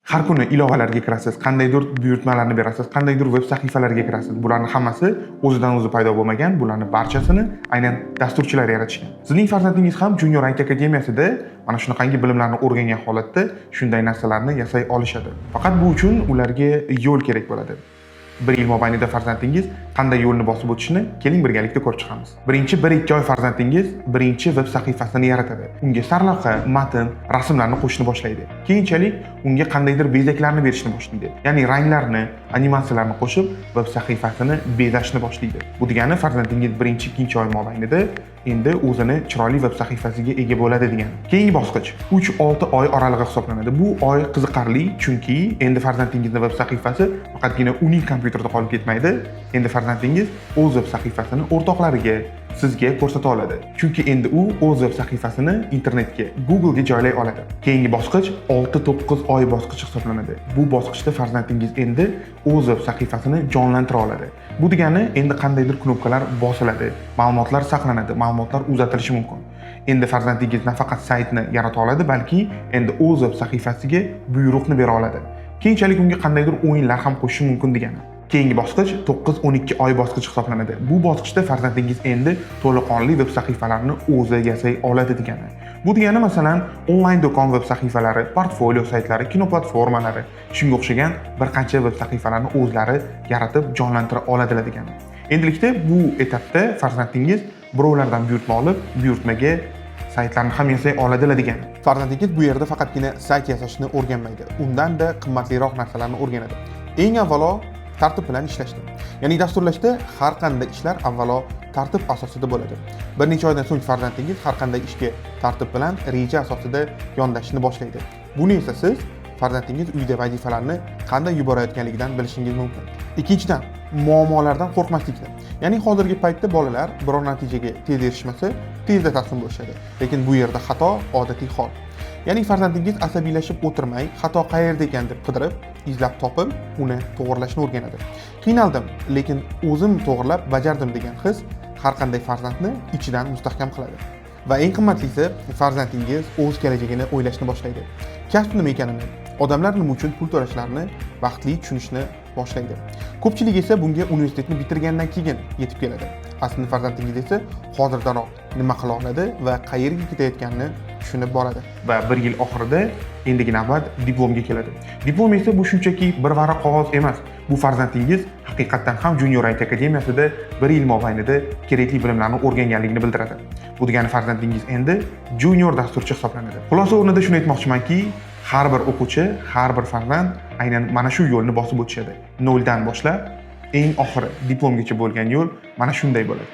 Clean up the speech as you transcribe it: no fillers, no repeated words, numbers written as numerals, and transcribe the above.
Har kuni ilovalarga kirasiz, qandaydir buyurtmalarni berasiz, qandaydir web sahifalarga kirasiz. Bularning hammasi o'zidan o'zi paydo bo'lmagan, bularning barchasini aynan dasturchilar yaratishgan. Sizning farzandingiz ham Junior IT akademiyasida mana shunaqangi bilimlarni o'rgangan holatda shunday narsalarni yasay olishadi. Faqat bu uchun ularga yo'l kerak bo'ladi. Bir yil mobaynida farzandingiz qanday yo'lni bosib o'tishini keling birgalikda ko'rib chiqamiz. Birinchi 1-2 oy farzandingiz birinchi web sahifasini yaratadi. Unga sarlavha, matn, rasmlarni qo'shishni boshlaydi. Keyinchalik unga qandaydir bezaklarni berishni boshlaydi. Ya'ni ranglarni, animatsiyalarni qo'shib web sahifasini bezashni boshlaydi. Bu degani farzandingiz 1-2 oy mobaynida endi o'zini chiroyli web sahifasiga ega bo'ladi degani. Keyingi bosqich 3-6 oy oralig'i hisoblanadi. Bu oy qiziqarli, chunki endi farzandingizning web sahifasi faqatgina uning kompyuterida qolib ketmaydi. Endi farzandingiz o'z web sahifasini o'rtoqlariga, sizga ko'rsata oladi. Chunki endi u o'z web sahifasini internetga, Google'ga joylay oladi. Keyingi bosqich 6-9 oy bosqichi hisoblanadi. Bu bosqichda farzandingiz endi o'z web sahifasini jonlantira oladi. Bu degani endi qandaydir knopkalar bosiladi, ma'lumotlar saqlanadi, ma'lumotlar uzatilishi mumkin. Endi farzandingiz nafaqat saytni yarata oladi, balki endi o'z web sahifasiga buyruqni bera oladi. Keyinchalik unga qandaydir o'yinlar ham qo'shish mumkin degani. Keyingi bosqich 9-12 oy bosqichi hisoblanadi. Bu bosqichda farzandingiz endi to'laqonli web sahifalarni o'zi yasay oladi degani. Bu degani masalan onlayn do'kon web sahifalari, portfolio saytlari, kino platformalari, shunga o'xshagan bir qancha web sahifalarni o'zlari yaratib jonlantira oladilar degani. Endilikda bu etapda farzandingiz birovlardan buyurtma olib, buyurtmaga saytlarni ham yasay oladilar degani. Farzandingiz bu yerda faqatgina sayt yasashni o'rganmaydi, undan-da qimmatliroq narsalarni o'rganadi. Eng avvalo tartib bilan ishlashdi. Ya'ni dasturlashda har qanday ishlar avvalo tartib asosida bo'ladi. Bir necha oydan so'ng farzandingiz har qanday ishga tartib bilan reja asosida yondashishni boshlaydi. Buni esa siz farzandingiz uyda vazifalarni qanday yuborayotganligidan bilishingiz mumkin. Ikkinchidan, muammolardan qo'rqmaslikdan. Ya'ni hozirgi paytda bolalar biror natijaga tez erishmasa, tezda taslim bo'lishadi. Lekin bu yerda xato odatiy hol. Ya'ni farzandingiz asabiylashib o'tirmay, xato qayerda ekan deb qidirib, izlab topib, uni to'g'rilashni o'rganadi. Qiynaldim, lekin o'zim to'g'rilab bajardim degan his har qanday farzandni ichidan mustahkam qiladi. Va eng qimmatlisi, farzandingiz o'z kelajagini o'ylashni boshlaydi. Kasb nima ekanini, odamlar nima uchun pul to'lashlarini vaqtli tushunishni boshlaydi. Ko'pchilik esa bunga universitetni bitirgandan keyin yetib keladi. Aslida farzandingiz esa hozirdanoq nima qila oladi va qayerga ketayotganini tushunib boradi. Va bir yil oxirida endigi navbat diplomga keladi. Diplom esa bu shunchaki bir varaq qog'oz emas. Bu farzandingiz haqiqatan ham Junior IT akademiyasida bir yil mobaynida kerakli bilimlarni o'rganganligini bildiradi. Bu degani farzandingiz endi junior dasturchi hisoblanadi. Xulosa o'rnida shuni aytmoqchimanki, har bir o'quvchi, har bir farzand aynan mana shu yo'lni bosib o'tishadi. Noldan boshlab eng oxiri diplomgacha bo'lgan yo'l mana shunday bo'ladi.